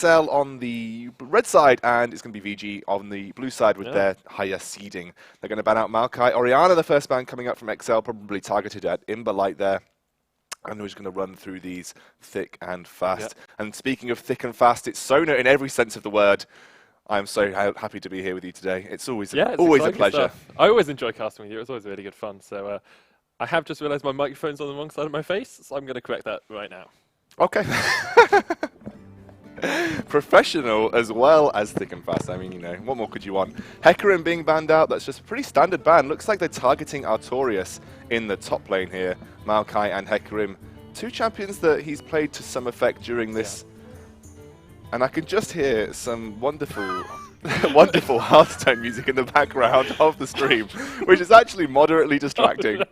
exceL on the red side, and it's going to be VG on the blue side with their higher seeding. They're going to ban out Maokai. Orianna, the first ban coming up from exceL, probably targeted at Imberlight there. And we're just going to run through these thick and fast. And speaking of thick and fast, it's Sona in every sense of the word. I'm so happy to be here with you today. It's always a pleasure. Stuff. I always enjoy casting with you. It's always really good fun. So I have just realised my microphone's on the wrong side of my face, so I'm going to correct that right now. Okay. Professional as well as thick and fast. I mean, you know, what more could you want? Hecarim being banned out, that's just a pretty standard ban. Looks like they're targeting Artorias in the top lane here. Maokai and Hecarim, two champions that he's played to some effect during this. And I can just hear some wonderful, wonderful Hearthstone music in the background of the stream, which is actually moderately distracting.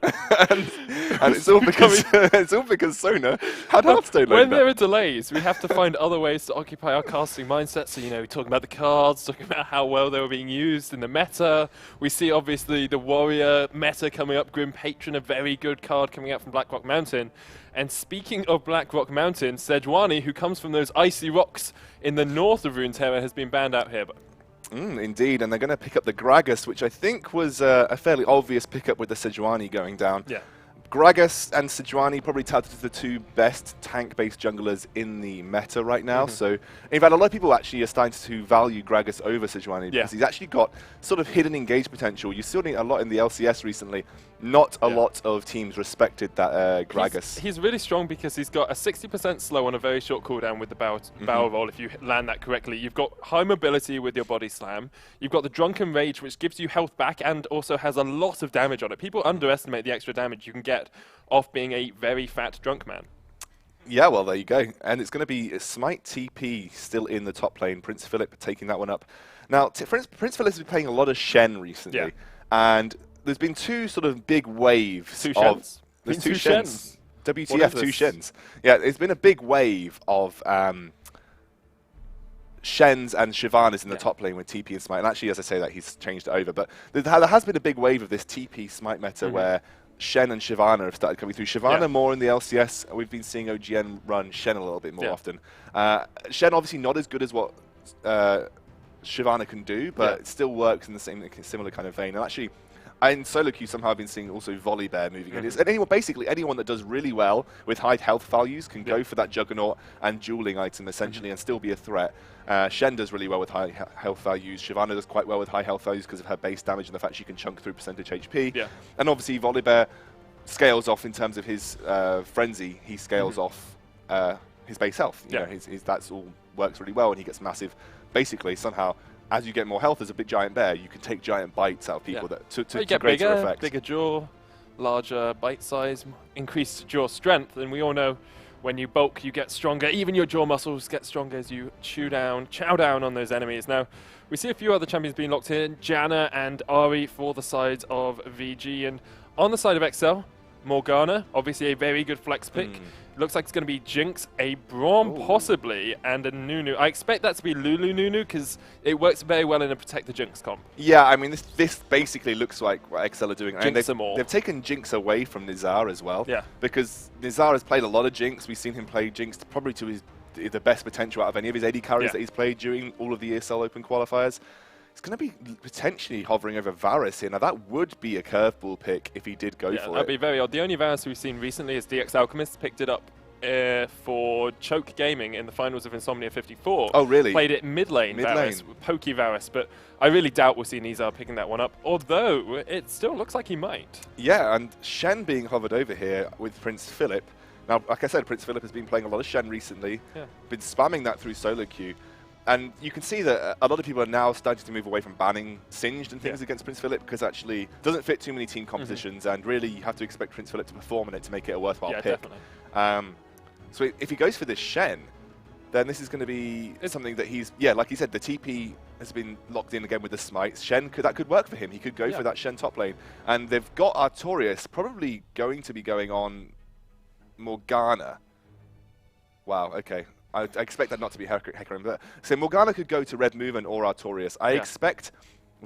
and it's all because Sona had Hearthstone. When there are delays, we have to find other ways to occupy our casting mindset. So, you know, talking about the cards, talking about how well they were being used in the meta. We see, obviously, the warrior meta coming up. Grim Patron, a very good card coming out from Blackrock Mountain. And speaking of Blackrock Mountain, Sejuani, who comes from those icy rocks in the north of Runeterra, has been banned out here. Indeed, and they're going to pick up the Gragas, which I think was a fairly obvious pickup with the Sejuani going down. Yeah. Gragas and Sejuani probably touted as the two best tank-based junglers in the meta right now. So, in fact, a lot of people actually are starting to value Gragas over Sejuani because he's actually got sort of hidden engage potential. You've seen it a lot in the LCS recently. Not a lot of teams respected that Gragas. He's really strong because he's got a 60% slow on a very short cooldown with the barrel roll if you land that correctly. You've got high mobility with your body slam. You've got the Drunken Rage, which gives you health back and also has a lot of damage on it. People underestimate the extra damage you can get off being a very fat drunk man. Yeah, well, there you go. And it's going to be Smite TP still in the top lane. Prince Philip taking that one up. Now, Prince Philip has been playing a lot of Shen recently. And there's been two sort of big waves Two of... Shens? There's two Shens. WTF, two Shens. Yeah, it's been a big wave of Shens and Shyvanas in the top lane with TP and Smite. And actually, as I say that, he's changed it over. But there has been a big wave of this TP Smite meta where Shen and Shyvana have started coming through. Shyvana more in the LCS. We've been seeing OGN run Shen a little bit more often. Shen obviously not as good as what Shyvana can do, but it still works in the same similar kind of vein. And actually, in solo queue somehow I've been seeing also Volibear moving in. And basically anyone that does really well with high health values can go for that Juggernaut and dueling item essentially and still be a threat. Shen does really well with high health values. Shyvana does quite well with high health values because of her base damage and the fact she can chunk through percentage HP. And obviously Volibear scales off in terms of his frenzy. He scales off his base health. You know, that's all works really well and he gets massive. Basically, somehow, as you get more health as a big giant bear, you can take giant bites out of people that to greater effect. Bigger jaw, larger bite size, increased jaw strength, and we all know when you bulk, you get stronger. Even your jaw muscles get stronger as you chow down on those enemies. Now, we see a few other champions being locked in, Janna and Ari for the sides of VG, and on the side of exceL, Morgana, obviously a very good flex pick. Looks like it's going to be Jinx, a Braum possibly, and a Nunu. I expect that to be Lulu Nunu because it works very well in a Protect the Jinx comp. Yeah, I mean, this basically looks like what exceL are doing. Jinx they've taken Jinx away from Nizar as well. Yeah. Because Nizar has played a lot of Jinx. We've seen him play Jinx probably to the best potential out of any of his AD carries that he's played during all of the ESL Open qualifiers. It's going to be potentially hovering over Varus here. Now, that would be a curveball pick if he did go for it. That'd be very odd. The only Varus we've seen recently is DX Alchemist picked it up for Choke Gaming in the finals of Insomnia 54. Oh, really? Played it mid lane Varus, Pokey Varus, but I really doubt we'll see Nizar picking that one up, although it still looks like he might. Yeah, and Shen being hovered over here with Prince Philip. Now, like I said, Prince Philip has been playing a lot of Shen recently, been spamming that through solo queue. And you can see that a lot of people are now starting to move away from banning Singed and things against Prince Philip because actually it doesn't fit too many team compositions and really you have to expect Prince Philip to perform in it to make it a worthwhile pick. Definitely. So if he goes for this Shen, then this is going to be something that he's, like you said, the TP has been locked in again with the smites. Shen, that could work for him. He could go for that Shen top lane. And they've got Artorias probably going to be going on Morgana. Wow, okay. I expect that not to be Hecarim. But so Morgana could go to Red Movement or Artorias. I expect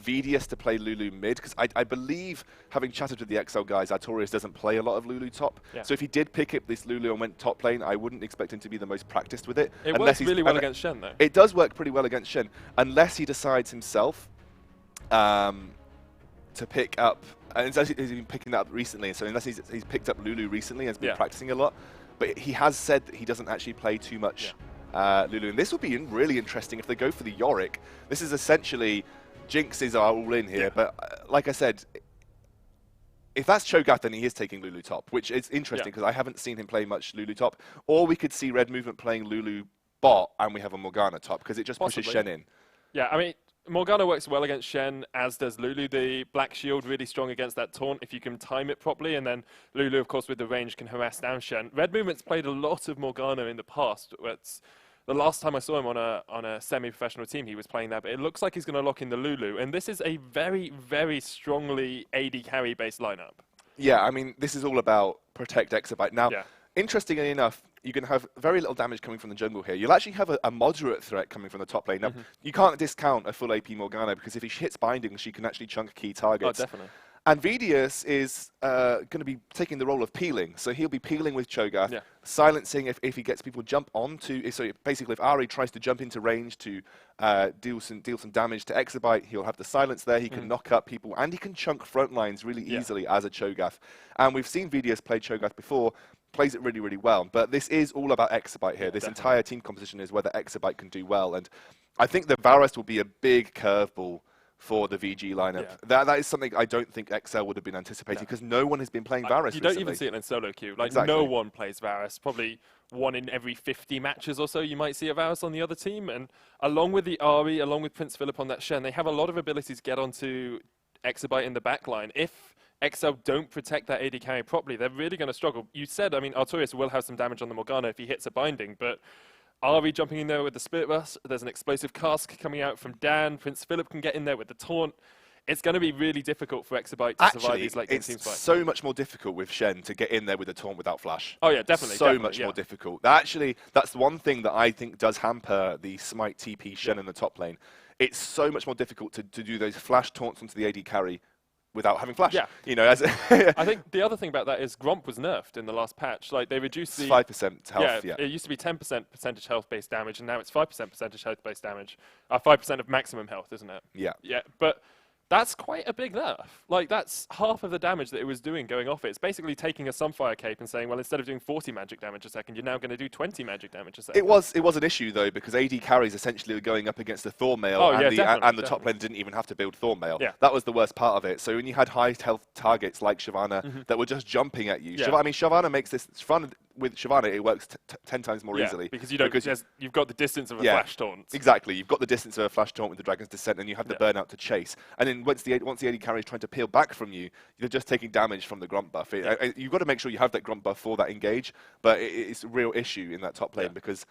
Vidius to play Lulu mid, because I believe, having chatted with the exceL guys, Artorias doesn't play a lot of Lulu top. Yeah. So if he did pick up this Lulu and went top lane, I wouldn't expect him to be the most practiced with it. It works really well against Shen, though. It does work pretty well against Shen, unless he decides himself to pick up, and he's been picking that up recently, so unless he's picked up Lulu recently and has been practicing a lot, but he has said that he doesn't actually play too much Lulu. And this would be really interesting if they go for the Yorick. This is essentially... Jinxes are all in here, but like I said, if that's Cho'Gath, then he is taking Lulu top, which is interesting because I haven't seen him play much Lulu top. Or we could see Red Movement playing Lulu bot and we have a Morgana top because it just pushes Shen in. Yeah, I mean, Morgana works well against Shen, as does Lulu. The Black Shield really strong against that taunt if you can time it properly, and then Lulu, of course, with the range can harass down Shen. Red Movement's played a lot of Morgana in the past. The last time I saw him on a semi-professional team, he was playing that, but it looks like he's going to lock in the Lulu, and this is a very, very strongly AD carry-based lineup. Yeah, I mean, this is all about protect exabyte. Now, interestingly enough, you can have very little damage coming from the jungle here. You'll actually have a moderate threat coming from the top lane. Now, you can't discount a full AP Morgana, because if he hits binding, she can actually chunk key targets. Oh, definitely. And Vidius is going to be taking the role of peeling. So he'll be peeling with Cho'Gath, silencing if he gets people jump onto... So basically, if Ahri tries to jump into range to deal some damage to Exabyte, he'll have the silence there. He can knock up people, and he can chunk front lines really easily as a Cho'Gath. And we've seen Vidius play Cho'Gath before, plays it really, really well. But this is all about Exabyte here. This entire team composition is whether Exabyte can do well. And I think the Varus will be a big curveball for the VG lineup. That is something I don't think exceL would have been anticipating, because no one has been playing Varus You recently. don't even see it in solo queue. Like, no one plays Varus. Probably 1 in every 50 matches or so you might see a Varus on the other team. And along with the Ahri, along with Prince Philip on that Shen, they have a lot of ability to get onto Exabyte in the backline. If exceL don't protect that AD carry properly, they're really going to struggle. You said, I mean, Artorias will have some damage on the Morgana if he hits a binding, but Ahri jumping in there with the Spirit Burst, there's an explosive cask coming out from Dan, Prince Philip can get in there with the taunt. It's going to be really difficult for Exabyte to survive these late game team fights. It's so much more difficult with Shen to get in there with the taunt without flash. Oh yeah, definitely. So much more difficult. Actually, that's one thing that I think does hamper the Smite TP Shen in the top lane. It's so much more difficult to do those flash taunts onto the AD carry without having flash. Yeah. You know, I think the other thing about that is Gromp was nerfed in the last patch. Like, they reduced the 5% health. Yeah, it used to be 10% percentage health based damage, and now it's 5% percentage health based damage. 5% of maximum health, isn't it? Yeah. Yeah, but that's quite a big nerf. Like, that's half of the damage that it was doing going off it. It's basically taking a Sunfire Cape and saying, well, instead of doing 40 magic damage a second, you're now going to do 20 magic damage a second. It was an issue, though, because AD carries essentially were going up against the Thornmail, and the top lane didn't even have to build Thornmail. Yeah. That was the worst part of it. So when you had high health targets like Shyvana that were just jumping at you, I mean, Shyvana makes this fun. With Shyvana, it works 10 times more easily. Because you've got the distance of a flash taunt. Exactly. You've got the distance of a flash taunt with the Dragon's Descent, and you have the burnout to chase. And then once the AD carry is trying to peel back from you, you're just taking damage from the Gromp buff. You've got to make sure you have that Gromp buff for that engage, but it's a real issue in that top lane because,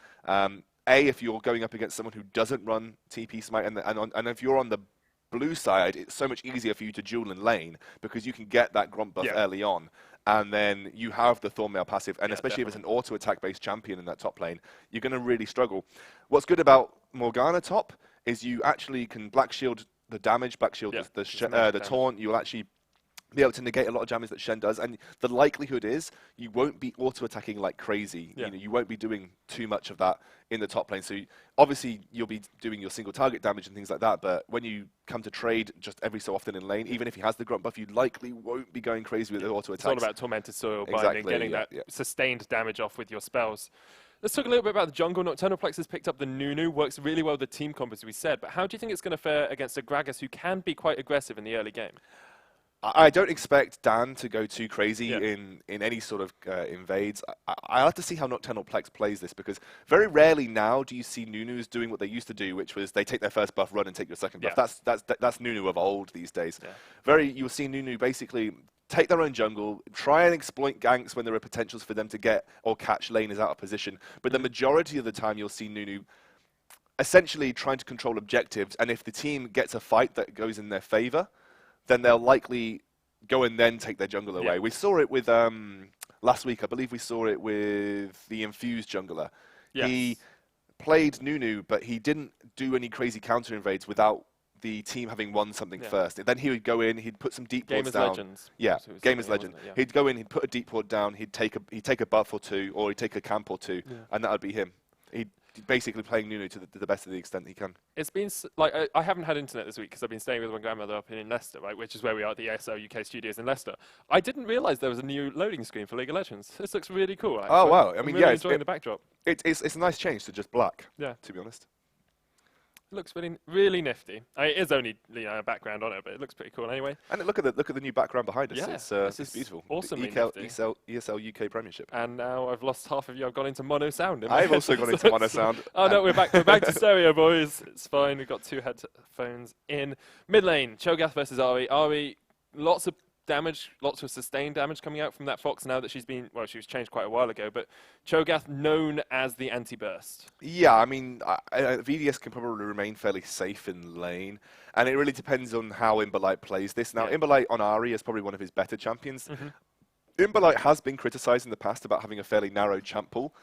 if you're going up against someone who doesn't run TP Smite, and if you're on the blue side, it's so much easier for you to duel in lane because you can get that Gromp buff early on. And then you have the Thornmail passive, and especially if it's an auto-attack based champion in that top lane, you're going to really struggle. What's good about Morgana top is you actually can Black Shield the damage, Black Shield the taunt. You'll actually be able to negate a lot of damage that Shen does, and the likelihood is you won't be auto-attacking like crazy. You know, you won't be doing too much of that in the top lane. So obviously you'll be doing your single target damage and things like that, but when you come to trade just every so often in lane, even if he has the Grunt buff, you likely won't be going crazy with the auto-attacks. It's all about Tormented Soil binding, getting that sustained damage off with your spells. Let's talk a little bit about the jungle. Nocturnal Plex has picked up the Nunu, works really well with the team comp, as we said, but how do you think it's going to fare against a Gragas who can be quite aggressive in the early game? I don't expect Dan to go too crazy in any sort of invades. I'll have to see how Nocturnal Plex plays this, because very rarely now do you see Nunus doing what they used to do, which was they take their first buff, run and take your second buff. That's Nunu of old these days. You'll see Nunu basically take their own jungle, try and exploit ganks when there are potentials for them to get or catch laners out of position. But the majority of the time you'll see Nunu essentially trying to control objectives, and if the team gets a fight that goes in their favor, then they'll likely go and then take their jungle away. We saw it with, last week, I believe we saw it with the Infused jungler. He played Nunu, but he didn't do any crazy counter invades without the team having won something first. Then he would go in, he'd put some deep wards down. Legends. Yeah, game as legend. Yeah. He'd go in, he'd put a deep ward down, he'd take a buff or two, or he'd take a camp or two, and that would be him. He'd basically playing Nunu to the best of the extent he can. It's been like I haven't had internet this week because I've been staying with my grandmother up in Leicester, right, which is where we are at the ESL UK studios in Leicester. I didn't realise there was a new loading screen for League of Legends. This looks really cool. Actually. Oh wow! I mean, really enjoying the backdrop. It's a nice change to just black. Yeah, to be honest. It looks really nifty. It is only a background on it, but it looks pretty cool anyway. And look at the new background behind us. Yeah, it's beautiful. Awesome. ESL UK Premiership. And now I've lost half of you. I've gone into mono sound. I've also gone into mono sound. Oh no, we're back to stereo, boys. It's fine. We've got 2 headphones in. Mid lane, Cho'Gath versus Ari. Ari, lots of damage, lots of sustained damage coming out from that Fox now that she was changed quite a while ago, but Cho'Gath known as the anti-burst. Yeah, I mean, VDS can probably remain fairly safe in lane, and it really depends on how Imberlite plays this. Now, Imberlite on Ari is probably one of his better champions. Imberlite has been criticised in the past about having a fairly narrow champ pool.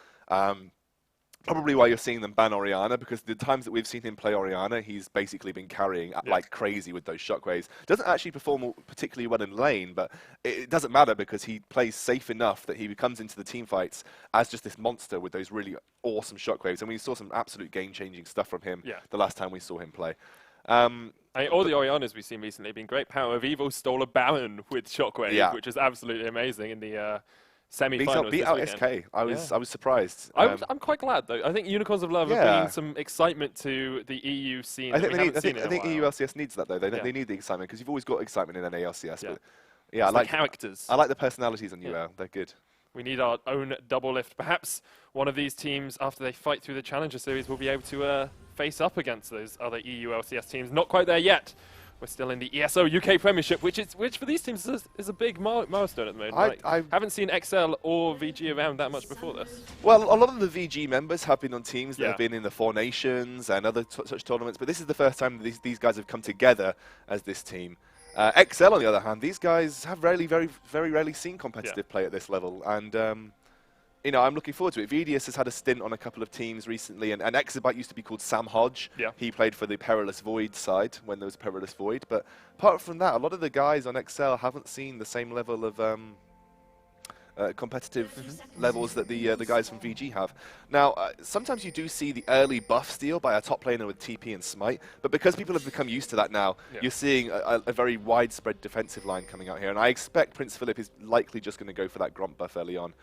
Probably why you're seeing them ban Orianna, because the times that we've seen him play Orianna, he's basically been carrying like crazy with those shockwaves. Doesn't actually perform particularly well in lane, but it doesn't matter because he plays safe enough that he comes into the team fights as just this monster with those really awesome shockwaves. And we saw some absolute game-changing stuff from him the last time we saw him play. All the Oriannas we've seen recently have been great. Power of Evil stole a Baron with shockwave, which is absolutely amazing in the semi-finals. Beat out SK. I was surprised. I'm quite glad though. I think Unicorns of Love are bringing some excitement to the EU scene. I think EU LCS needs that though. They need the excitement because you've always got excitement in NA LCS. But I like characters. I like the personalities in UL. They're good. We need our own double lift. Perhaps one of these teams, after they fight through the Challenger Series, will be able to face up against those other EU LCS teams. Not quite there yet. We're still in the ESL UK Premiership, which for these teams is a big milestone at the moment. I haven't seen exceL or VG around that much before this. Well, a lot of the VG members have been on teams that have been in the Four Nations and other such tournaments, but this is the first time these guys have come together as this team. exceL, on the other hand, these guys have very rarely seen competitive play at this level, and I'm looking forward to it. VDS has had a stint on a couple of teams recently, and exabyte used to be called Sam Hodge. Yeah. He played for the Perilous Void side when there was Perilous Void. But apart from that, a lot of the guys on exceL haven't seen the same level of competitive levels that the guys from VG have. Now, sometimes you do see the early buff steal by a top laner with TP and Smite, but because people have become used to that now, you're seeing a very widespread defensive line coming out here, and I expect Prince Philip is likely just going to go for that Gromp buff early on.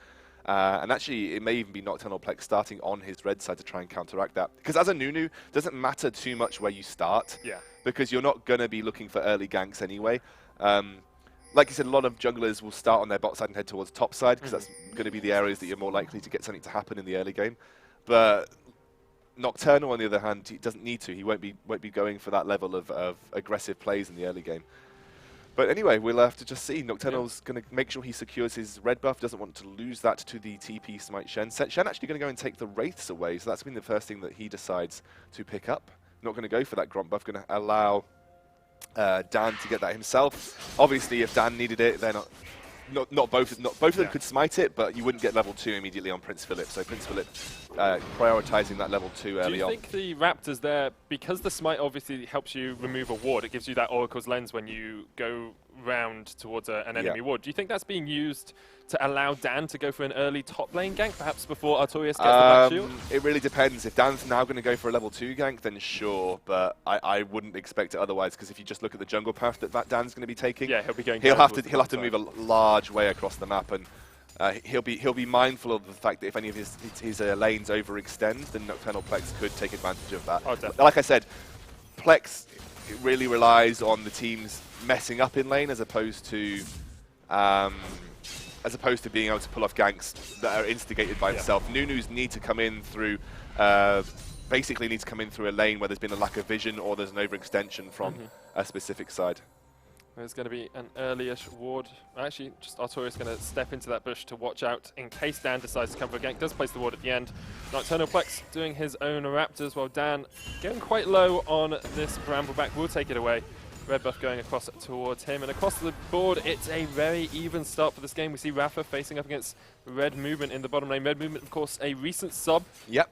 And actually, it may even be Nocturnal Plex starting on his red side to try and counteract that. Because as a Nunu, it doesn't matter too much where you start, because you're not going to be looking for early ganks anyway. Like you said, a lot of junglers will start on their bot side and head towards top side, because that's going to be the areas that you're more likely to get something to happen in the early game. But Nocturnal, on the other hand, he doesn't need to. He won't be going for that level of aggressive plays in the early game. But anyway, we'll have to just see. Nocturnal's going to make sure he secures his red buff, doesn't want to lose that to the TP Smite Shen. Shen actually going to go and take the Wraiths away, so that's been the first thing that he decides to pick up. Not going to go for that Gromp buff, going to allow Dan to get that himself. Obviously, if Dan needed it, then not both of them could smite it, but you wouldn't get level 2 immediately on Prince Philip. So Prince Philip prioritizing that level 2 early on. Do you think the Raptors there, because the smite obviously helps you remove a ward, it gives you that Oracle's Lens when you go round towards an enemy ward. Do you think that's being used to allow Dan to go for an early top lane gank, perhaps before Artorias gets the back shield? It really depends. If Dan's now going to go for a level 2 gank, then sure, but I wouldn't expect it otherwise, because if you just look at the jungle path that Dan's going to be taking, he'll have to move a large way across the map, and he'll be mindful of the fact that if any of his lanes overextend, then Nocturnal Plex could take advantage of that. Oh, like I said, Plex really relies on the teams messing up in lane as opposed to being able to pull off ganks that are instigated by himself. Nunus need to come in through basically need to come in through a lane where there's been a lack of vision or there's an overextension from a specific side. There's going to be an early-ish ward. Actually, just Artorias going to step into that bush to watch out in case Dan decides to come for a gank. Does place the ward at the end. Nocturnal Plex doing his own Raptors, while Dan getting quite low on this Brambleback will take it away. Red buff going across towards him, and across the board, it's a very even start for this game. We see Rafa facing up against Red Movement in the bottom lane. Red Movement, of course, a recent sub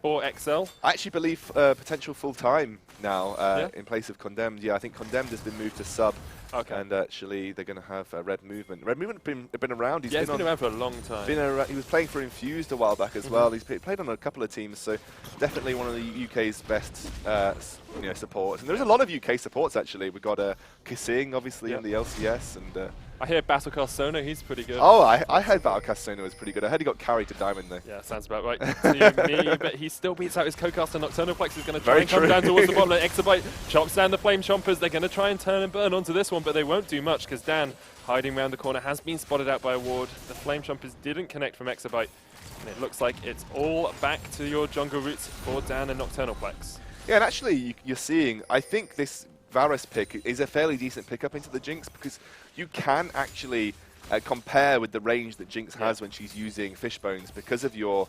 for exceL. I actually believe potential full-time now in place of Condemned. Yeah, I think Condemned has been moved to sub. Okay. And actually, they're going to have Red Movement. Red Movement have been around. He's been around for a long time. He was playing for Infused a while back as well. He's played on a couple of teams, so definitely one of the UK's best supports. And there's a lot of UK supports, actually. We've got Kissing, obviously, in the LCS. And I hear Battlecast Sono, he's pretty good. Oh, I heard Battlecast Sono was pretty good. I heard he got carried to Diamond, though. Yeah, sounds about right to me, but he still beats out his co-caster. Nocturnalplex is going to try and come down towards the bottom. exabyte chops down the Flame Chompers. They're going to try and turn and burn onto this one, but they won't do much because Dan, hiding around the corner, has been spotted out by a ward. The Flame Chompers didn't connect from exabyte, and it looks like it's all back to your jungle roots for Dan and Nocturnalplex. Yeah, and actually, you're seeing, I think this Varus pick is a fairly decent pickup into the Jinx because you can actually compare with the range that Jinx has when she's using Fishbones because of your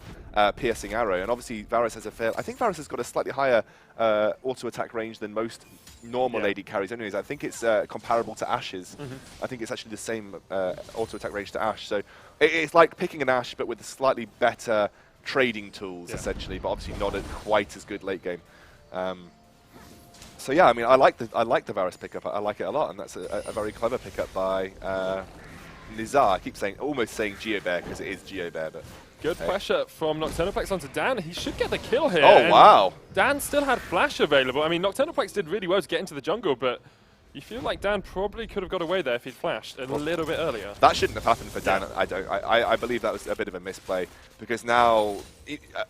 piercing arrow. And obviously, Varus has I think Varus has got a slightly higher auto-attack range than most normal AD carries anyways. I think it's comparable to Ash's. I think it's actually the same auto-attack range to Ashe. So it's like picking an Ashe, but with slightly better trading tools, essentially, but obviously not quite as good late game. So yeah, I mean, I like the Varus pickup. I like it a lot, and that's a very clever pickup by Nizar. I keep almost saying GeoBear because it is GeoBear, but good pressure from Nocturnalplex onto Dan. He should get the kill here. Oh wow! Dan still had flash available. I mean, Nocturnalplex did really well to get into the jungle, but you feel like Dan probably could have got away there if he'd flashed a little bit earlier. That shouldn't have happened for Dan. I believe that was a bit of a misplay because now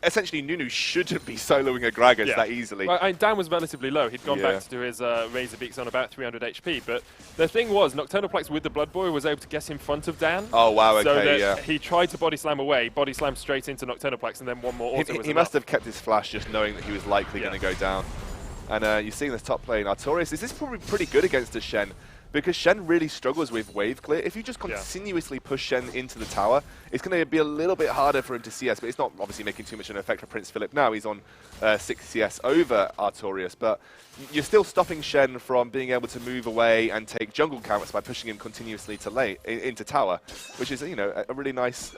essentially Nunu shouldn't be soloing a Gragas that easily. Well, Dan was relatively low. He'd gone back to do his Razor Beaks on about 300 HP, but the thing was Nocturnalplex with the Blood Boy was able to get in front of Dan. Oh wow! Okay, so he tried to body slam away, body slam straight into Nocturnalplex, and then one more auto. He must have kept his flash just knowing that he was likely going to go down. And you're seeing this top lane, Artorias. This is probably pretty good against a Shen, because Shen really struggles with wave clear. If you just continuously push Shen into the tower, it's going to be a little bit harder for him to CS, but it's not obviously making too much of an effect for Prince Philip now. He's on 6 CS over Artorias, but you're still stopping Shen from being able to move away and take jungle counters by pushing him continuously to into tower, which is a really nice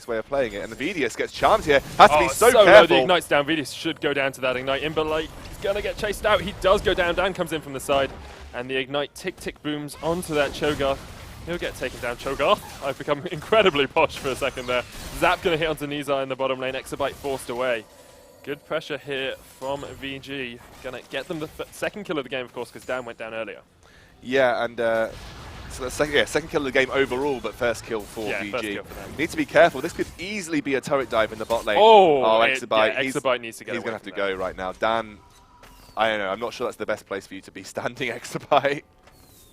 way of playing it. And the Vidius gets charmed here. Has to be so careful. The Ignite's down. Vidius should go down to that Ignite in, but like he's gonna get chased out. He does go down. Dan comes in from the side, and the Ignite tick booms onto that Cho'Gath. He'll get taken down. Cho'Gath. I've become incredibly posh for a second there. Zap gonna hit onto Nizar in the bottom lane. exabyte forced away. Good pressure here from VG. Gonna get them the second kill of the game, of course, because Dan went down earlier. Yeah, and so that's second kill of the game overall, but first kill for VG. First kill for them. Need to be careful. This could easily be a turret dive in the bot lane. exabyte. exabyte needs to get. He's gonna have to go right now. Dan, I don't know. I'm not sure that's the best place for you to be standing, exabyte.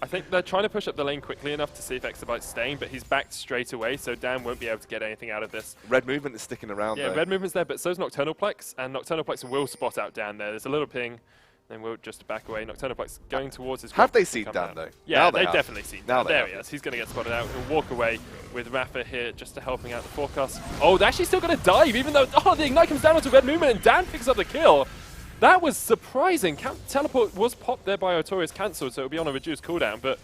I think they're trying to push up the lane quickly enough to see if exabyte's staying, but he's backed straight away, so Dan won't be able to get anything out of this. Red Movement is sticking around though. Red Movement's there, but so's Nocturnalplex, and Nocturnalplex will spot out Dan there. There's a little ping, then we'll just back away. Nocturnalplex going towards his... Have they seen Dan, though? Yeah, they've definitely seen Dan. There he is. He's going to get spotted out. He'll walk away with Rafa here just to helping out the forecast. Oh, they're actually still going to dive, even though the Ignite comes down onto Red Movement, and Dan picks up the kill. That was surprising. Teleport was popped there by Artorias cancelled, so it'll be on a reduced cooldown, but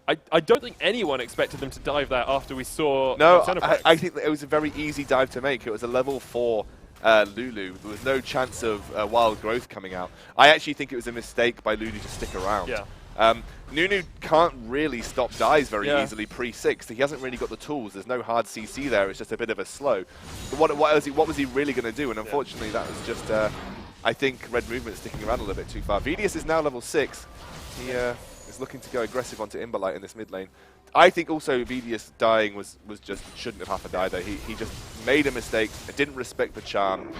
I don't think anyone expected them to dive that after we saw... No, I think that it was a very easy dive to make. It was a level 4 Lulu. There was no chance of wild growth coming out. I actually think it was a mistake by Lulu to stick around. Nunu can't really stop dives very easily pre-6. He hasn't really got the tools. There's no hard CC there. It's just a bit of a slow. What was he really going to do? And unfortunately, that was just, I think, Red Movement sticking around a little bit too far. Vidius is now level 6. He is looking to go aggressive onto Imberlight in this mid lane. I think also Vidius dying was just shouldn't have happened either. He just made a mistake, didn't respect the charm.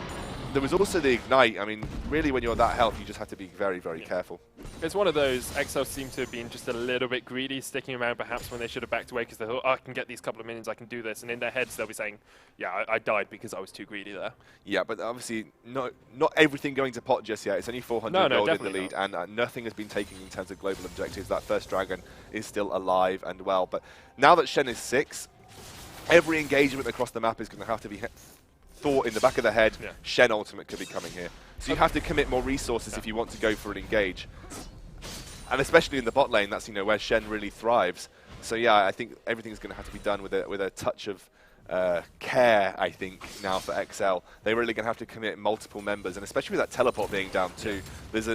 There was also the Ignite. I mean, really, when you're that health, you just have to be very, very careful. It's one of those, exceL seem to have been just a little bit greedy, sticking around perhaps when they should have backed away because they thought, oh, I can get these couple of minions, I can do this. And in their heads, they'll be saying, yeah, I died because I was too greedy there. Yeah, but obviously, not everything going to pot just yet. It's only 400 gold in the lead, and nothing has been taken in terms of global objectives. That first dragon is still alive and well. But now that Shen is 6, every engagement across the map is going to have to be thought in the back of the head. Shen ultimate could be coming here. So you have to commit more resources if you want to go for an engage. And especially in the bot lane, that's where Shen really thrives. So yeah, I think everything's going to have to be done with a touch of care, I think, now for exceL. They're really going to have to commit multiple members, and especially with that teleport being down too, there's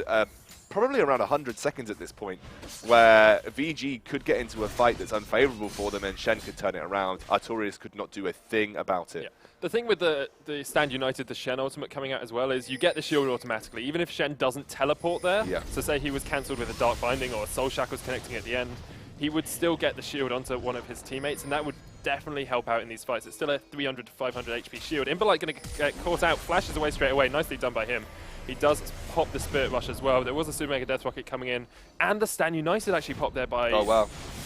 probably around 100 seconds at this point where VG could get into a fight that's unfavorable for them and Shen could turn it around. Artorias could not do a thing about it. Yeah. The thing with the Stand United, the Shen ultimate coming out as well, is you get the shield automatically, even if Shen doesn't teleport there. Yeah. So say he was cancelled with a Dark Binding or a Soul Shackles connecting at the end, he would still get the shield onto one of his teammates, and that would definitely help out in these fights. It's still a 300 to 500 HP shield. Imberlight going to get caught out, flashes away straight away. Nicely done by him. He does pop the Spirit Rush as well. There was a Super Mega Death Rocket coming in, and the Stand United actually popped there by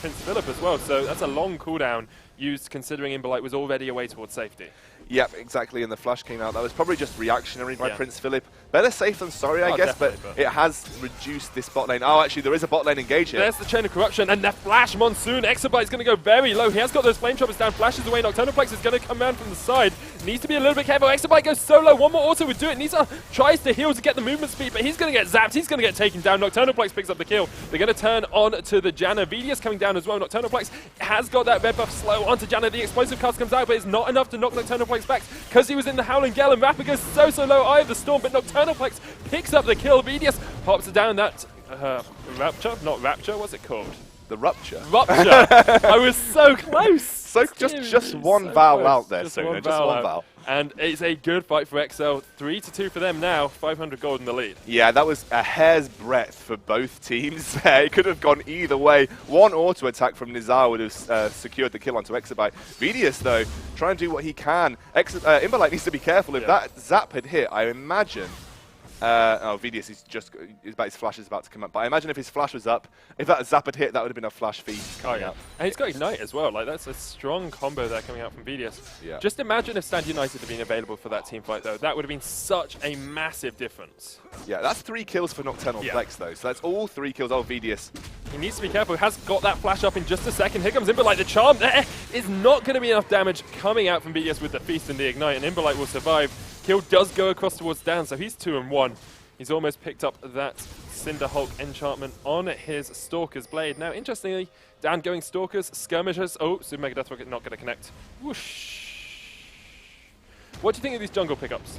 Prince Philip as well. So that's a long cooldown used considering Imberlight was already away towards safety. Yep, exactly, and the flash came out. That was probably just reactionary by Prince Philip. Better safe than sorry, I guess, but it has reduced this bot lane. Oh, actually, there is a bot lane engage here. There's the Chain of Corruption, and the Flash Monsoon. exabyte's going to go very low. He has got those Flame Choppers down, flashes away. Nocturnal Plex is going to come around from the side. Needs to be a little bit careful. exabyte goes solo. One more auto would do it. Nisa tries to heal to get the movement speed, but he's going to get zapped. He's going to get taken down. Nocturnal Plex picks up the kill. They're going to turn on to the Janna. Vedius coming down as well. Nocturnal Plex has got that red buff slow onto Janna. The explosive cast comes out, but it's not enough to knock Nocturnal Plex back because he was in the Howling Gale, and Rapper goes so low. Eye of the Storm, but Nocturnal Plex picks up the kill. Vedius pops down that Rapture, not Rapture, what's it called? The Rupture. Rupture! I was so close! So just one vowel out there, just one vowel. And it's a good fight for exceL. 3-2 for them now, 500 gold in the lead. Yeah, that was a hair's breadth for both teams. It could have gone either way. One auto attack from Nizar would have secured the kill onto exabyte. Vedius, though, trying to do what he can. Imberlight needs to be careful. If that zap had hit, I imagine... Vedius is his flash is about to come up. But I imagine if his flash was up, if that zap had hit, that would have been a flash feast coming out. And he's got Ignite as well. Like, that's a strong combo there coming out from Vedius. Yeah. Just imagine if Stand United had been available for that team fight, though. That would have been such a massive difference. Yeah, that's 3 kills for Nocturnal Plex, though. So that's all 3 kills. Oh, Vedius. He needs to be careful. He has got that flash up in just a second. Here comes Imberlight. The charm there is not going to be enough damage coming out from Vedius with the feast and the Ignite, and Imberlight will survive. Kill does go across towards Dan, so he's 2-1. He's almost picked up that Cinder Hulk enchantment on his Stalker's Blade. Now, interestingly, Dan going Stalkers, Skirmishers. Oh, Super Mega Death Rocket not going to connect. Whoosh. What do you think of these jungle pickups?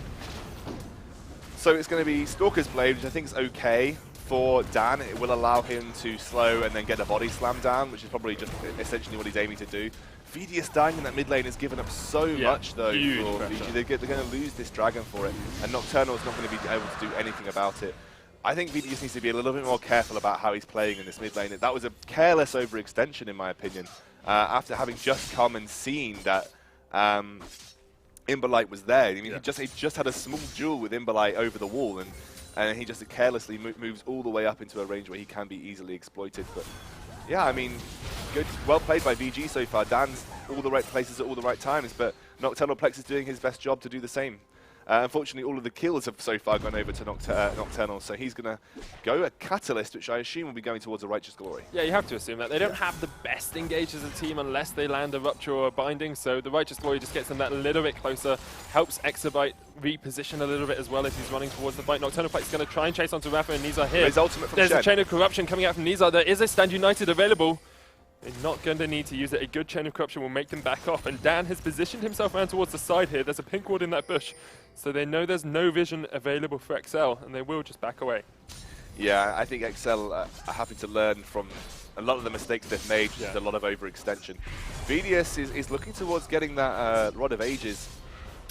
So it's going to be Stalker's Blade, which I think is okay for Dan. It will allow him to slow and then get a body slam down, which is probably just essentially what he's aiming to do. Vedius dying in that mid lane has given up so much, though, for VG. They're going to lose this dragon for it, and Nocturnal's not going to be able to do anything about it. I think Vedius needs to be a little bit more careful about how he's playing in this mid lane. That was a careless overextension, in my opinion, after having just come and seen that Imberlight was there. I mean, he just had a small duel with Imberlight over the wall, and he just carelessly moves all the way up into a range where he can be easily exploited. But yeah, I mean, good, well played by VG so far. Dan's all the right places at all the right times, but Nocturnal Plex is doing his best job to do the same. Unfortunately, all of the kills have so far gone over to Nocturnal, so he's going to go a Catalyst, which I assume will be going towards a Righteous Glory. Yeah, you have to assume that. They don't have the best engage as a team unless they land a Rupture or a Binding, so the Righteous Glory just gets them that little bit closer, helps exabyte reposition a little bit as well as he's running towards the fight. Nocturnal Plex is going to try and chase onto Rafa and Nizar here. His ultimate from There's Shen. A Chain of Corruption coming out from Nizar. There is a Stand United available. They're not going to need to use it. A good Chain of Corruption will make them back off. And Dan has positioned himself around towards the side here. There's a pink ward in that bush. So they know there's no vision available for exceL, and they will just back away. Yeah, I think exceL are happy to learn from a lot of the mistakes they've made, just a lot of overextension. Vedius is looking towards getting that Rod of Ages.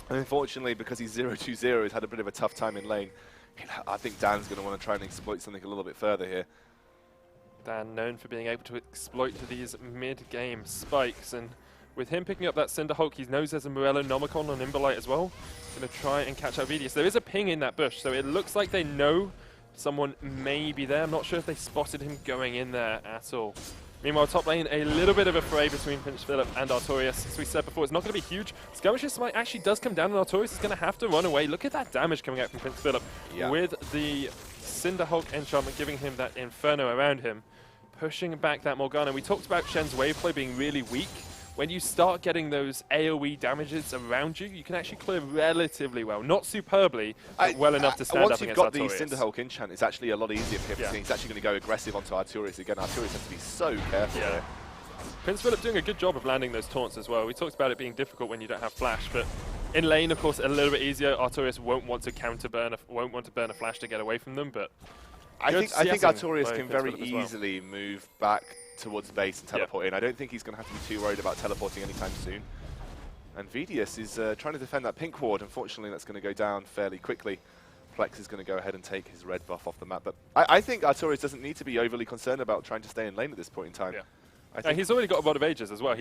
And unfortunately, because he's 0-2-0, he's had a bit of a tough time in lane. I think Dan's going to want to try and exploit something a little bit further here. Dan known for being able to exploit these mid-game spikes, and with him picking up that Cinder Hulk, he knows there's a Morello Nomicon on Imberlight as well. He's going to try and catch out Vedius. There is a ping in that bush, so it looks like they know someone may be there. I'm not sure if they spotted him going in there at all. Meanwhile, top lane, a little bit of a fray between Prince Philip and Artorias. As we said before, it's not going to be huge. Skirmish's Smite actually does come down, and Artorias is going to have to run away. Look at that damage coming out from Prince Philip with the Cinder Hulk enchantment giving him that Inferno around him. Pushing back that Morgana. We talked about Shen's wave play being really weak. when you start getting those AoE damages around you, you can actually clear relatively well. Not superbly, but well enough to stand up against Artorias. Once you've got the Cinderhulk enchant, it's actually a lot easier for him. Yeah. He's actually going to go aggressive onto Artorias again. Artorias has to be so careful here. Prince Philip doing a good job of landing those taunts as well. We talked about it being difficult when you don't have flash, but in lane, of course, a little bit easier. Artorias won't want to won't want to burn a flash to get away from them, but I think Artorias can very easily move back towards base and teleport in. I don't think he's going to have to be too worried about teleporting anytime soon. And Vidius is trying to defend that pink ward. Unfortunately, that's going to go down fairly quickly. Plex is going to go ahead and take his red buff off the map. But I think Artorias doesn't need to be overly concerned about trying to stay in lane at this point in time. He's already got a lot of ages as well.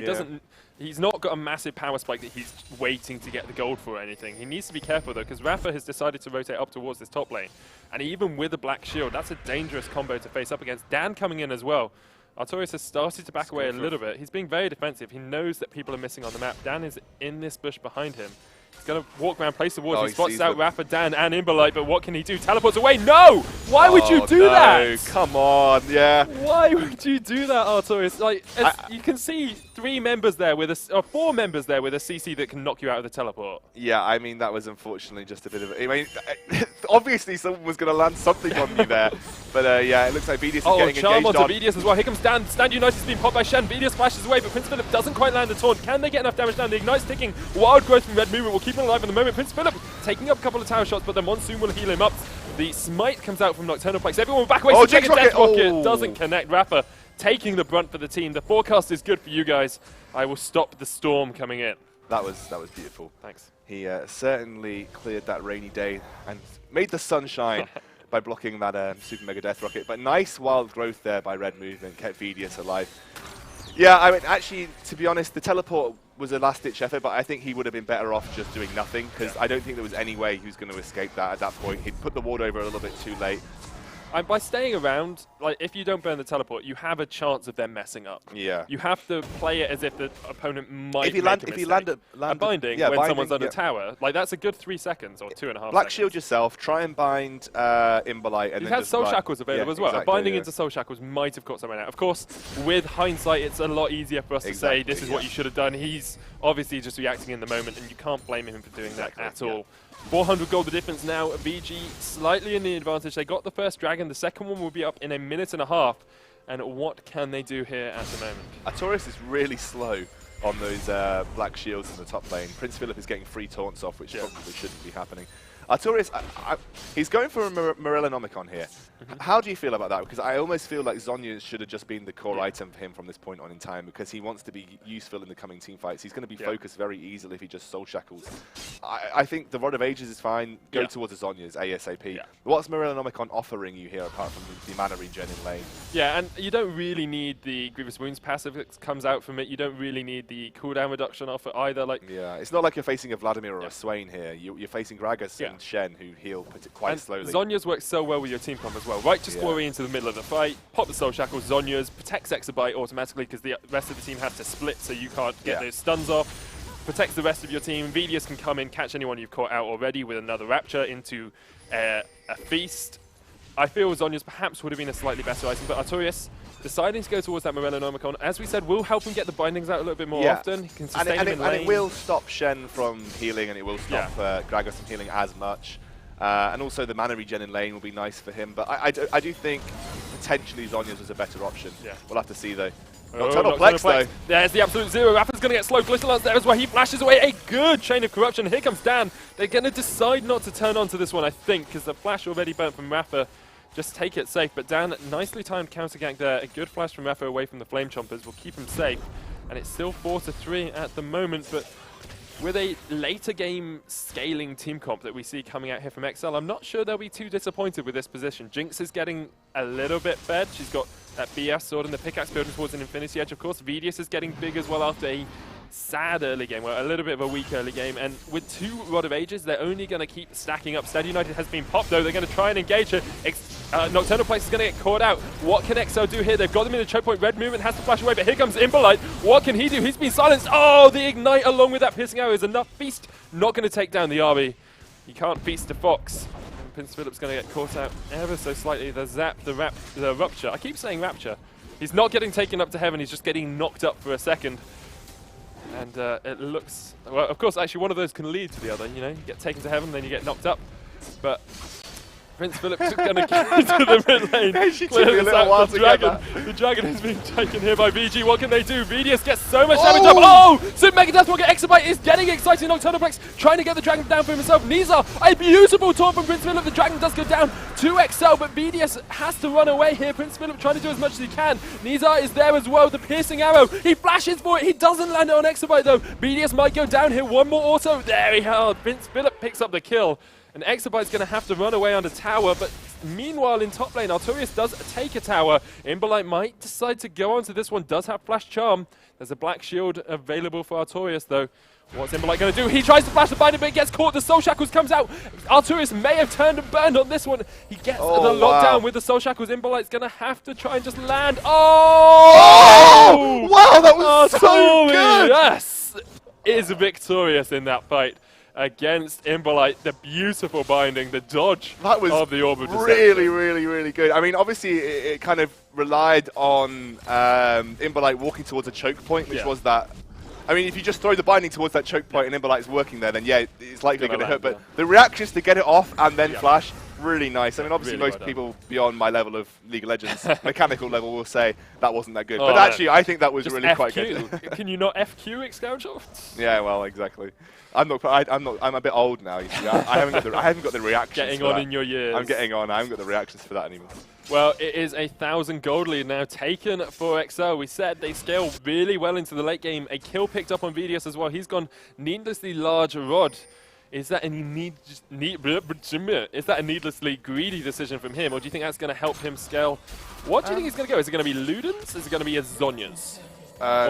He's not got a massive power spike that he's waiting to get the gold for or anything. He needs to be careful though, because Rafa has decided to rotate up towards this top lane. And even with a black shield, that's a dangerous combo to face up against. Dan coming in as well. Artorias has started to back away a little bit. He's being very defensive. He knows that people are missing on the map. Dan is in this bush behind him. He's going to walk around, place the wards. He spots out Rafa, Dan, and Imberlite, but what can he do? Teleports away. No! Why would you do that? Come on, yeah. Why would you do that, Artorias? Like, you can see 4 members there with a CC that can knock you out of the teleport. Yeah, I mean, that was unfortunately just a bit of I mean, obviously someone was going to land something on you there. But yeah, it looks like Vidius is getting engaged on. Charm onto Vidius as well. Here comes Dan. Stand United is being popped by Shen. Vidius flashes away, but Prince Philip doesn't quite land the taunt. Can they get enough damage down? The Ignite's ticking. Wild growth from Red Movement will keep him alive in the moment. Prince Philip taking up a couple of tower shots, but the Monsoon will heal him up. The smite comes out from Nocturnal Plex. Everyone will back away. So Death Rocket doesn't connect. Rafa taking the brunt for the team. The forecast is good for you guys. I will stop the storm coming in. That was beautiful. Thanks. He certainly cleared that rainy day and made the sun shine by blocking that Super Mega Death Rocket. But nice wild growth there by Red Movement, kept Vidius alive. Yeah, I mean, actually, to be honest, the teleport was a last-ditch effort, but I think he would have been better off just doing nothing, because I don't think there was any way he was going to escape that at that point. He'd put the ward over a little bit too late. And by staying around, like if you don't burn the teleport, you have a chance of them messing up. Yeah. You have to play it as if the opponent might make a mistake. If you land a binding when someone's under tower, like that's a good 3 seconds or 2.5 seconds. Black shield yourself, try and bind Imberlite, and you then had Soul Shackles available as well. Exactly, a binding into Soul Shackles might have caught someone out. Of course, with hindsight, it's a lot easier for us to say this is what you should have done. He's obviously just reacting in the moment, and you can't blame him for doing that at all. 400 gold the difference now. VG slightly in the advantage. They got the first dragon. The second one will be up in a minute and a half. And what can they do here at the moment? Artorias is really slow on those black shields in the top lane. Prince Philip is getting free taunts off, which probably shouldn't be happening. Artorias, he's going for a Morellonomicon here. How do you feel about that? Because I almost feel like Zhonya should have just been the core item for him from this point on in time, because he wants to be useful in the coming team fights. He's going to be focused very easily if he just Soul Shackles. I think the Rod of Ages is fine. Go towards the Zhonya's ASAP. What's Morellonomicon offering you here apart from the mana regen in lane? Yeah, and you don't really need the Grievous Wounds passive that comes out from it. You don't really need the cooldown reduction off it either. Like, it's not like you're facing a Vladimir or a Swain here. You're facing Gragas and Shen, who heal quite slowly. Zhonya's works so well with your team comp as well. Right, just glory into the middle of the fight, pop the Soul Shackles, Zhonya's, protects Exabyte automatically because the rest of the team has to split so you can't get those stuns off. Protects the rest of your team. Vidius can come in, catch anyone you've caught out already with another Rapture into a Feast. I feel Zhonya's perhaps would have been a slightly better item, but Artorias deciding to go towards that Morellonomicon, as we said, will help him get the bindings out a little bit more often. He can sustain him in lane. And it will stop Shen from healing, and it will stop Gragas from healing as much. And also the mana regen in lane will be nice for him. But I do think potentially Zhonya's was a better option. We'll have to see though. Nocturnal Plex though. There's the absolute zero. Rafa's going to get slow. Glitterlance there as well. He flashes away a good chain of corruption. Here comes Dan. They're going to decide not to turn on to this one, I think, because the flash already burnt from Rafa. Just take it safe. But Dan, nicely timed counter gank there. A good flash from Rafa away from the Flame Chompers will keep him safe. And it's still 4-3 at the moment, but with a later game scaling team comp that we see coming out here from exceL, I'm not sure they'll be too disappointed with this position. Jinx is getting a little bit fed. She's got that BS sword and the pickaxe building towards an Infinity Edge, of course. Vidius is getting big as well after a sad early game, well, a little bit of a weak early game, and with 2 Rod of Ages, they're only going to keep stacking up. Stand United has been popped though. They're going to try and engage her. Nocturnal Plex is going to get caught out. What can exceL do here? They've got them in a choke point. Red Movement has to flash away, but here comes Imberlite. What can he do? He's been silenced. Oh, the Ignite along with that piercing arrow is enough. Feast not going to take down the RB. You can't feast a fox. And Prince Philip's going to get caught out ever so slightly. The zap, the Rupture. I keep saying Rapture. He's not getting taken up to heaven. He's just getting knocked up for a second. And it looks, well, of course, actually one of those can lead to the other, you know, you get taken to heaven, then you get knocked up. But Prince Philip is going to get into the mid lane. Clear this out. The dragon is being taken here by VG. What can they do? VDS gets so much damage up. Oh! Super Mega Death Walker exabyte is getting excited. Nocturnal Plex trying to get the dragon down for himself. Niza, a beautiful taunt from Prince Philip. The dragon does go down to exceL, but VDS has to run away here. Prince Philip trying to do as much as he can. Niza is there as well. The piercing arrow. He flashes for it. He doesn't land it on exabyte though. VDS might go down here. One more auto. There he held. Prince Philip picks up the kill. And exabyte's going to have to run away on the tower, but meanwhile in top lane, Artorias does take a tower. Imbolite might decide to go on to this one, does have Flash Charm. There's a Black Shield available for Artorias though. What's Imbolite going to do? He tries to flash the binder, but gets caught. The Soul Shackles comes out. Artorias may have turned and burned on this one. He gets the lockdown with the Soul Shackles. Imbolite's going to have to try and just land. Oh! Wow, that was so good! Yes! Is victorious in that fight against Imbolite. The beautiful binding, the dodge of the Orb of Deception. Really, really, really good. I mean, obviously, it kind of relied on Imbolite walking towards a choke point, which was that. I mean, if you just throw the binding towards that choke point and Imbolite's working there, then yeah, it's likely going to hurt. But the reactions to get it off and then flash, really nice. I mean, obviously, really most people beyond my level of League of Legends, mechanical level, will say that wasn't that good. But actually, I think that was just really quite good. Can you not FQ exposure? Yeah, well, exactly. I'm a bit old now. You see, I haven't got the reactions. Getting on in your years. I'm getting on. I haven't got the reactions for that anymore. Well, it is 1,000 gold lead now taken for exceL. We said they scale really well into the late game. A kill picked up on VDS as well. He's gone needlessly large rod. Is that a needlessly greedy decision from him, or do you think that's going to help him scale? What do you think he's going to go? Is it going to be Ludens? Is it going to be a Zhonya's? I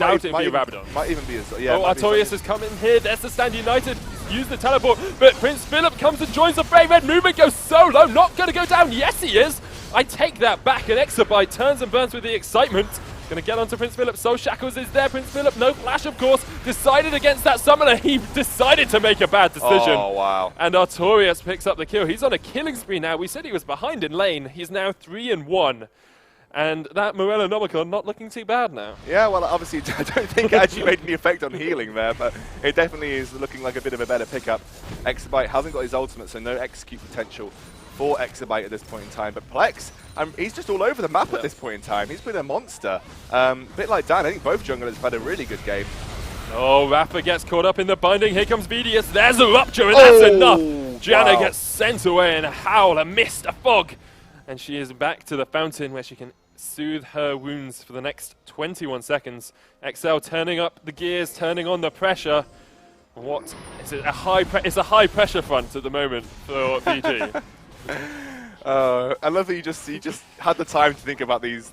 doubt it would be a Rabadon. Might even be a Artorias has come in here. There's the Stand United. Use the teleport, but Prince Philip comes and joins the fray. Red movement goes so low. Not going to go down. Yes, he is. I take that back. And exabyte turns and burns with the excitement. Going to get onto Prince Philip. Soul Shackles is there. Prince Philip, no flash, of course. Decided against that summoner. He decided to make a bad decision. Oh, wow. And Artorias picks up the kill. He's on a killing spree now. We said he was behind in lane. He's now 3-1. And that Morellonomicon not looking too bad now. Yeah, well, obviously, I don't think it actually made any effect on healing there, but it definitely is looking like a bit of a better pickup. exabyte hasn't got his ultimate, so no execute potential for exabyte at this point in time. But Plex, he's just all over the map at this point in time. He's been a monster. A bit like Dan, I think both junglers have had a really good game. Oh, Rafa gets caught up in the binding. Here comes VDS. There's a rupture, and that's enough. Janna gets sent away in a howl, a mist, a fog. And she is back to the fountain where she can soothe her wounds for the next 21 seconds. exceL turning up the gears, turning on the pressure. What is it? It's a high pressure front at the moment for VG. I love that you just had the time to think about these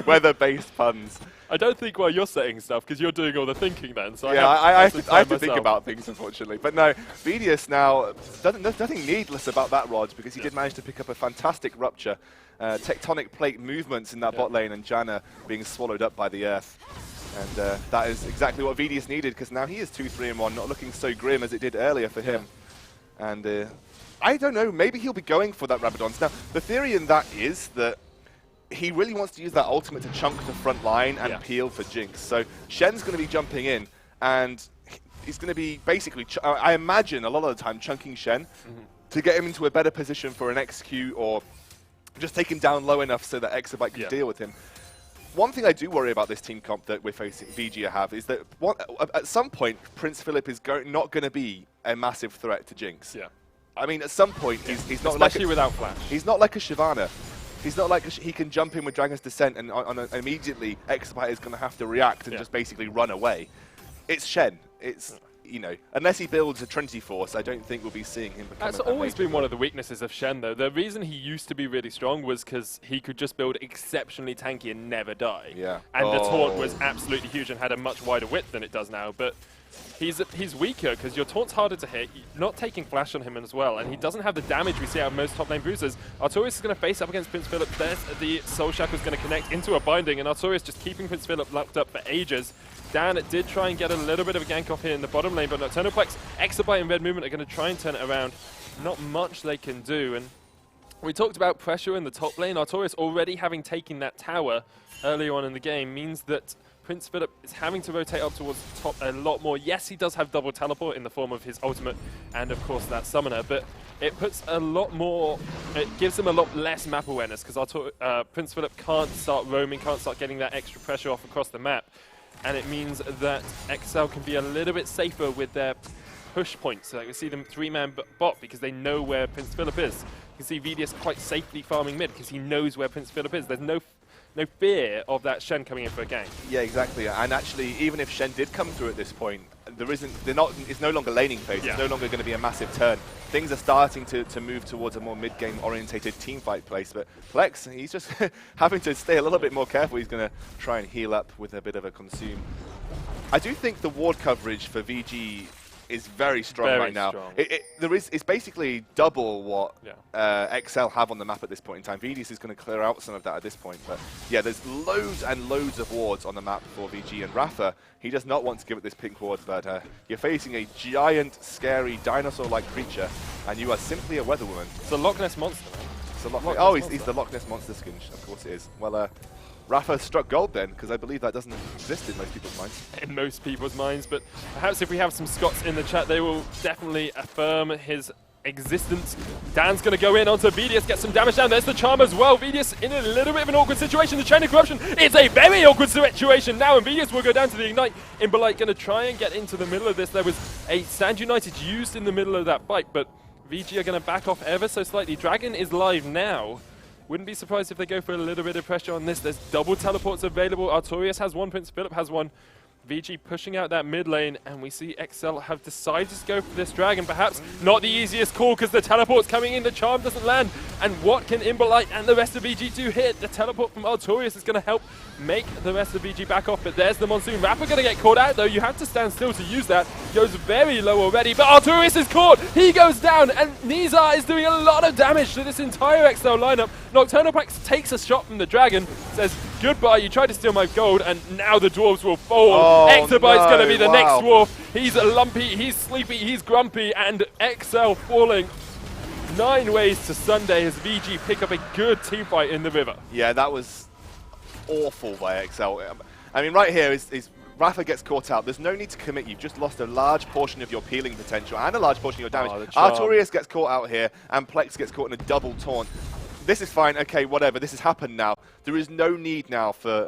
weather-based puns. I don't think while you're saying stuff because you're doing all the thinking then. So yeah, I have to think about things, unfortunately. But no, VDS now, there's nothing needless about that rod because he did manage to pick up a fantastic rupture. Tectonic plate movements in that bot lane and Janna being swallowed up by the earth. And that is exactly what VDS needed because now he is 2-3-1, not looking so grim as it did earlier for him. And I don't know, maybe he'll be going for that Rabadon. Now, the theory in that is that he really wants to use that ultimate to chunk the front line and peel for Jinx. So Shen's going to be jumping in, and he's going to be basically, I imagine, a lot of the time chunking Shen to get him into a better position for an XQ or just take him down low enough so that exabyte can deal with him. One thing I do worry about this team comp that we're facing, VG have, is that at some point, Prince Philip is not going to be a massive threat to Jinx. Yeah. I mean, at some point, he's not especially without flash. He's not like a Shyvana. He's not like he can jump in with Dragon's Descent and immediately exabyte is going to have to react and just basically run away. It's Shen. It's, you know, unless he builds a Trinity Force, I don't think we'll be seeing him become That's always been one of the weaknesses of Shen, though. The reason he used to be really strong was because he could just build exceptionally tanky and never die. Yeah. And the taunt was absolutely huge and had a much wider width than it does now. But he's weaker because your taunt's harder to hit. You're not taking flash on him as well, and he doesn't have the damage we see out of most top lane bruisers. Artorias is going to face up against Prince Philip. There's the Soul Shackle is going to connect into a binding, and Artorias just keeping Prince Philip locked up for ages. Dan did try and get a little bit of a gank off here in the bottom lane, but Nocturnal Plex, exabyte and Red Movement are going to try and turn it around. Not much they can do, and we talked about pressure in the top lane. Artorias already having taken that tower earlier on in the game means that Prince Philip is having to rotate up towards the top a lot more. Yes, he does have double teleport in the form of his ultimate and, of course, that summoner, but it puts a lot more, it gives him a lot less map awareness because Prince Philip can't start roaming, can't start getting that extra pressure off across the map. And it means that exceL can be a little bit safer with their push points. So you see them 3-man bot because they know where Prince Philip is. You can see VergeGG quite safely farming mid because he knows where Prince Philip is. There's no fear of that Shen coming in for a gank. Yeah, exactly. And actually, even if Shen did come through at this point, it's no longer laning phase. Yeah. It's no longer going to be a massive turn. Things are starting to move towards a more mid-game orientated team fight place. But Plex, he's just having to stay a little bit more careful. He's going to try and heal up with a bit of a consume. I do think the ward coverage for VergeGG is very strong right now. It's basically double what exceL have on the map at this point in time. VergeGG is going to clear out some of that at this point. But yeah, there's loads and loads of wards on the map for VergeGG. And Rafa, he does not want to give it this pink ward, but you're facing a giant, scary, dinosaur-like creature, and you are simply a weather woman. It's a Loch Ness monster, man. It's a oh, he's the Loch Ness monster skin. Of course it is. Well, Rafa struck gold then, because I believe that doesn't exist in most people's minds. In most people's minds, but perhaps if we have some Scots in the chat, they will definitely affirm his existence. Dan's going to go in onto VergeGG, get some damage down. There's the charm as well. VergeGG in a little bit of an awkward situation. The Chain of Corruption is a very awkward situation now, and VergeGG will go down to the Ignite. Imbolite going to try and get into the middle of this. There was a Stand United used in the middle of that fight, but VergeGG are going to back off ever so slightly. Dragon is live now. Wouldn't be surprised if they go for a little bit of pressure on this. There's double teleports available. Artorias has one, Prince Philip has one. VergeGG pushing out that mid lane, and we see exceL have decided to go for this dragon. Perhaps not the easiest call because the teleport's coming in, the charm doesn't land. And what can Imbolite and the rest of VergeGG do here? The teleport from Artorias is going to help make the rest of VergeGG back off, but there's the Monsoon. Rafa going to get caught out though. You have to stand still to use that. Goes very low already, but Artorias is caught. He goes down, and Nizar is doing a lot of damage to this entire exceL lineup. Nocturnal Pax takes a shot from the dragon, says, goodbye, you tried to steal my gold, and now the dwarves will fall. Exabyte's going to be the next dwarf. He's lumpy, he's sleepy, he's grumpy, and exceL falling 9 ways to Sunday as VergeGG pick up a good team fight in the river. Yeah, that was awful by exceL. I mean, right here is Rafa gets caught out. There's no need to commit. You've just lost a large portion of your peeling potential and a large portion of your damage. Artorias gets caught out here, and Plex gets caught in a double taunt. This is fine. Okay, whatever. This has happened now. There is no need now for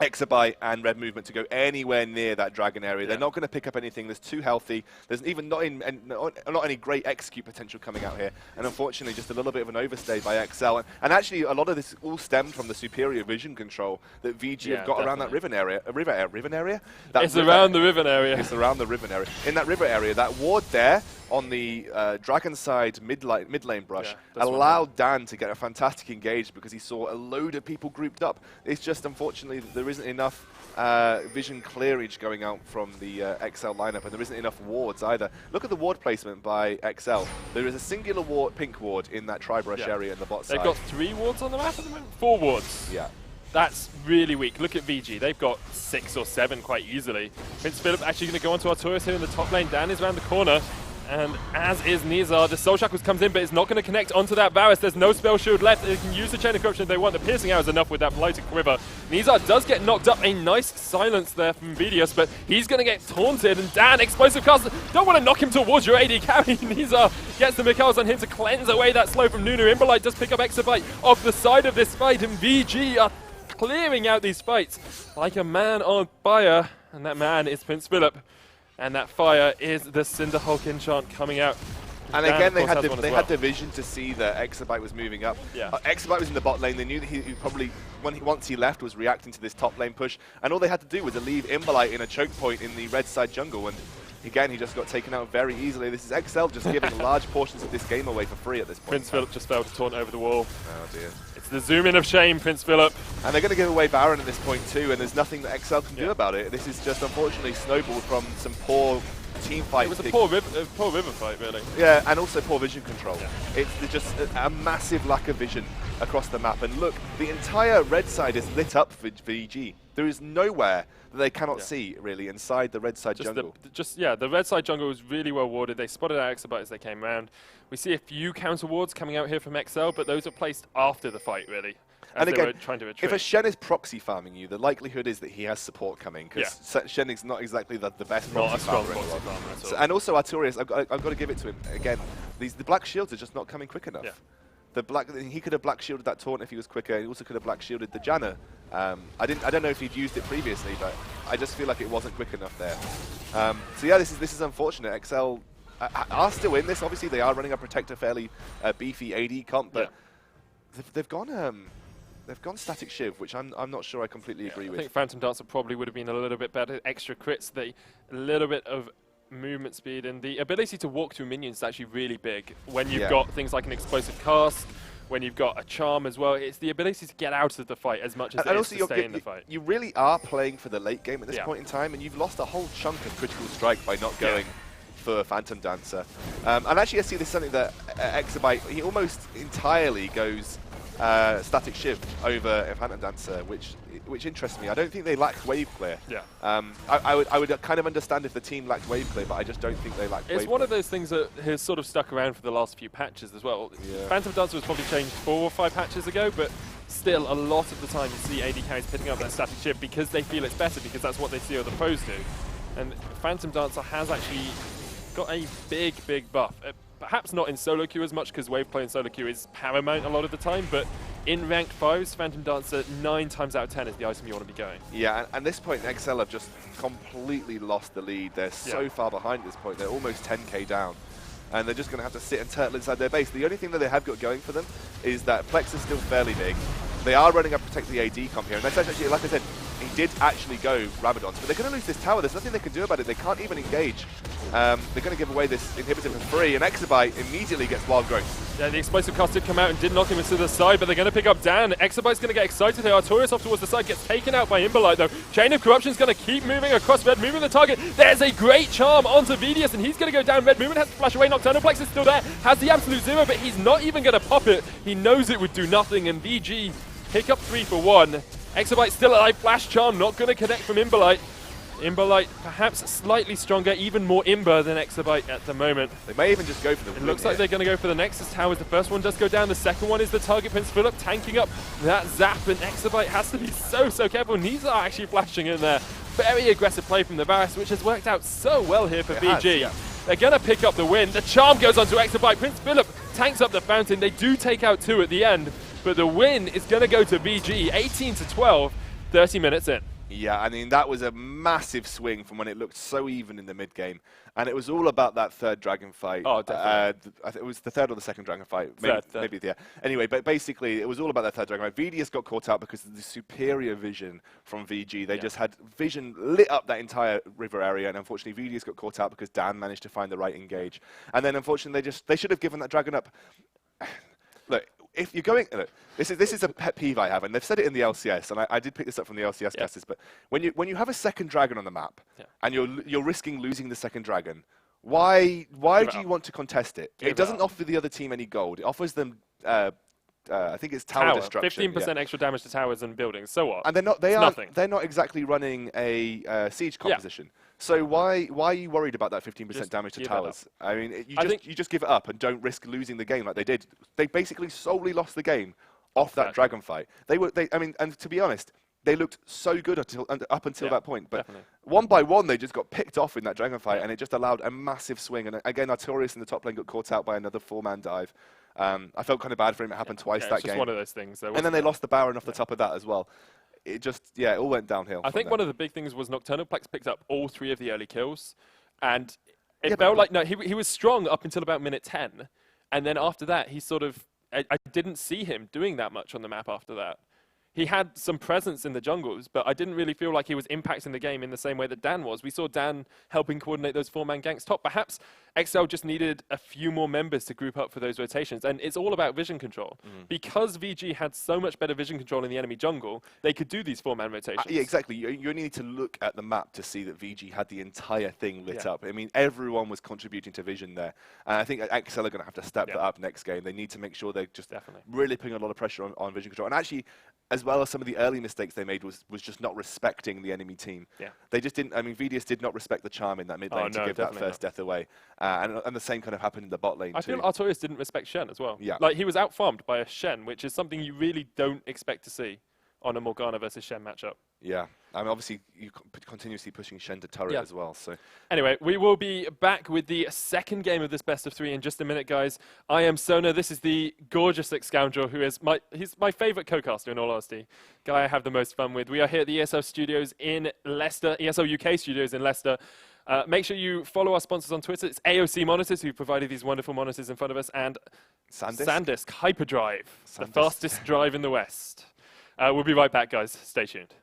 Exabyte and Red Movement to go anywhere near that dragon area. They're not going to pick up anything that's too healthy. There's even not any great execute potential coming out here. And unfortunately, just a little bit of an overstay by exceL. And actually, a lot of this all stemmed from the superior vision control that VergeGG have got around that riven area. Riven area? It's around the riven area. It's around the riven area. In that river area, that ward there on the dragon side mid lane brush allowed Dan to get a fantastic engage because he saw a load of people grouped up. It's just, unfortunately, there isn't enough vision clearage going out from the exceL lineup, and there isn't enough wards either. Look at the ward placement by exceL. There is a singular ward, pink ward in that tri-brush area in the bot side. They've got 3 wards on the map at the moment? 4 wards. Yeah. That's really weak. Look at VergeGG. They've got 6 or 7 quite easily. Prince Philip actually going to go onto Artorias here in the top lane. Dan is around the corner. And as is Nizar, the Soul Shackles comes in, but it's not going to connect onto that Varus. There's no spell shield left. They can use the Chain of Corruption if they want. The Piercing Arrow is enough with that Blighted Quiver. Nizar does get knocked up. A nice silence there from VergeGG, but he's going to get taunted. And Dan, Explosive Cast, don't want to knock him towards your AD carry. Nizar gets the Mikhails on him to cleanse away that slow from Nunu. Imbolite does pick up Exabyte off the side of this fight, and VergeGG are clearing out these fights like a man on fire. And that man is Prince Philip. And that fire is the Cinderhulk enchant coming out. And again, they had the vision to see that Exabyte was moving up. Yeah. Exabyte was in the bot lane. They knew that he probably, once he left, was reacting to this top lane push. And all they had to do was to leave Imbolite in a choke point in the red side jungle. And again, he just got taken out very easily. This is exceL just giving large portions of this game away for free at this point. Prince Philip just failed to taunt over the wall. Oh dear. It's the zoom in of shame, Prince Philip. And they're going to give away Baron at this point too, and there's nothing that exceL can do about it. This is just unfortunately snowballed from some poor team fight. It was a poor river fight, really. Yeah, and also poor vision control. Yeah. It's just a massive lack of vision across the map. And look, the entire red side is lit up for VergeGG. There is nowhere that they cannot see, really, inside the red side jungle. The red side jungle was really well warded. They spotted out Exabyte as they came around. We see a few counter wards coming out here from exceL, but those are placed after the fight, really. as And they were again, trying to if retreat. a Shen is proxy farming you, the likelihood is that he has support coming, because Shen is not exactly the best Not proxy a strong farmer in the proxy world. farmer at all. So, and also Artorias, I've got to give it to him again. The black shields are just not coming quick enough. He could have black shielded that taunt if he was quicker. He also could have black shielded the Janna. I don't know if he'd used it previously, but I just feel like it wasn't quick enough there. So yeah, this is unfortunate. exceL are still in this. Obviously, they are running a Protector fairly beefy AD comp, but they've gone Static Shiv, which I'm not sure I completely agree with. I think Phantom Dancer probably would have been a little bit better. Extra crits, a little bit of movement speed, and the ability to walk through minions is actually really big when you've got things like an explosive cast, when you've got a charm as well. It's the ability to get out of the fight as much as it is to stay in the fight. You really are playing for the late game at this point in time, and you've lost a whole chunk of critical strike by not going for Phantom Dancer. And actually, I see this is something that exabyte, he almost entirely goes Static Shiv over Phantom Dancer, which interests me. I don't think they lack wave clear. I would kind of understand if the team lacked wave clear, but I just don't think they lack wave clear. It's one of those things that has sort of stuck around for the last few patches as well. Phantom Dancer was probably changed 4 or 5 patches ago, but still a lot of the time you see AD carries picking up that Static Shiv because they feel it's better, because that's what they see other pros do. And Phantom Dancer has actually got a big buff. Perhaps not in solo queue as much, because wave play in solo queue is paramount a lot of the time, but in ranked 5s, Phantom Dancer 9 times out of 10 is the item you want to be going. Yeah, and at this point, exceL have just completely lost the lead. They're so far behind at this point. They're almost 10k down, and they're just going to have to sit and turtle inside their base. The only thing that they have got going for them is that Plex is still fairly big. They are running a Protect the AD comp here, and that's actually, like I said, he did actually go Rabadons, but they're going to lose this tower. There's nothing they can do about it. They can't even engage. They're going to give away this inhibitor for free, and exabyte immediately gets wild growth. Yeah, the explosive cast did come out and did knock him into the side, but they're going to pick up Dan. exabyte's going to get excited here. Artorias off towards the side, gets taken out by Imberlight though. Chain of Corruption's going to keep moving across Red, moving the target. There's a great charm onto Vidius, and he's going to go down. Red Movement has to flash away. Nocturnal Plex is still there, has the absolute zero, but he's not even going to pop it. He knows it would do nothing, and VG pick up 3 for 1. exabyte still alive, flash charm, not going to connect from Imberlight. Imberlight perhaps slightly stronger, even more Imber than exabyte at the moment. They may even just go for the It looks like they're going to go for the Nexus Towers. The first one does go down, the second one is the target. Prince Philip tanking up that zap, and exabyte has to be so careful. Nisa actually flashing in there. Very aggressive play from the Varus, which has worked out so well here for VG. They're going to pick up the win. The charm goes onto exabyte. Prince Philip tanks up the fountain. They do take out 2 at the end, but the win is going to go to VG, 18-12, 30 minutes in. Yeah, I mean, that was a massive swing from when it looked so even in the mid-game. And it was all about that third dragon fight. Oh, definitely. I think it was the third or the second dragon fight. Third. Yeah. Anyway, but basically, it was all about that third dragon fight. VDS got caught out because of the superior vision from VG. They just had vision lit up that entire river area, and unfortunately, VDS got caught out because Dan managed to find the right engage. And then, unfortunately, they should have given that dragon up. Look, if you're going, look, this is a pet peeve I have, and they've said it in the LCS, and I did pick this up from the LCS casters. But when you have a second dragon on the map, and you're risking losing the second dragon, why do you want to contest it? It doesn't offer the other team any gold. It offers them, I think it's tower destruction. 15% extra damage to towers and buildings. So what? And they're not exactly running a siege composition. So why are you worried about that 15% damage to towers? I mean, you just give it up and don't risk losing the game like they did. They basically solely lost the game off that dragon fight. I mean, and to be honest, they looked so good up until that point. But one by one, they just got picked off in that dragon fight, and it just allowed a massive swing. And again, Artorias in the top lane got caught out by another 4-man dive. I felt kind of bad for him. It happened twice that game. It's just one of those things. And then they lost the Baron off the top of that as well. It just, it all went downhill. I think one of the big things was Nocturnal Plex picked up all 3 of the early kills, and it felt like, he was strong up until about minute 10, and then after that, he sort of, I didn't see him doing that much on the map after that. He had some presence in the jungles, but I didn't really feel like he was impacting the game in the same way that Dan was. We saw Dan helping coordinate those 4-man ganks top. Perhaps exceL just needed a few more members to group up for those rotations, and it's all about vision control. Because VG had so much better vision control in the enemy jungle, they could do these 4-man rotations. Yeah, exactly. You only need to look at the map to see that VG had the entire thing lit up. I mean, everyone was contributing to vision there. And I think exceL are going to have to step that up next game. They need to make sure they're just really putting a lot of pressure on vision control. And actually, as well as some of the early mistakes they made was just not respecting the enemy team. Yeah. They just didn't. I mean, VDS did not respect the charm in that mid lane to give that first death away, and the same kind of happened in the bot lane I too. feel Artorias didn't respect Shen as well. Yeah. Like, he was out-farmed by a Shen, which is something you really don't expect to see on a Morgana versus Shen matchup. Yeah, I mean, obviously, you continuously pushing Shen to turret as well. So anyway, we will be back with the second game of this best of 3 in just a minute, guys. I am Sona. This is the gorgeous Scoundrel, who is he's my favourite co-caster, in all honesty. Guy I have the most fun with. We are here at the ESL studios in Leicester, ESL UK studios in Leicester. Make sure you follow our sponsors on Twitter. It's AOC Monitors, who provided these wonderful monitors in front of us, and SanDisk Hyperdrive, the fastest drive in the West. We'll be right back, guys. Stay tuned.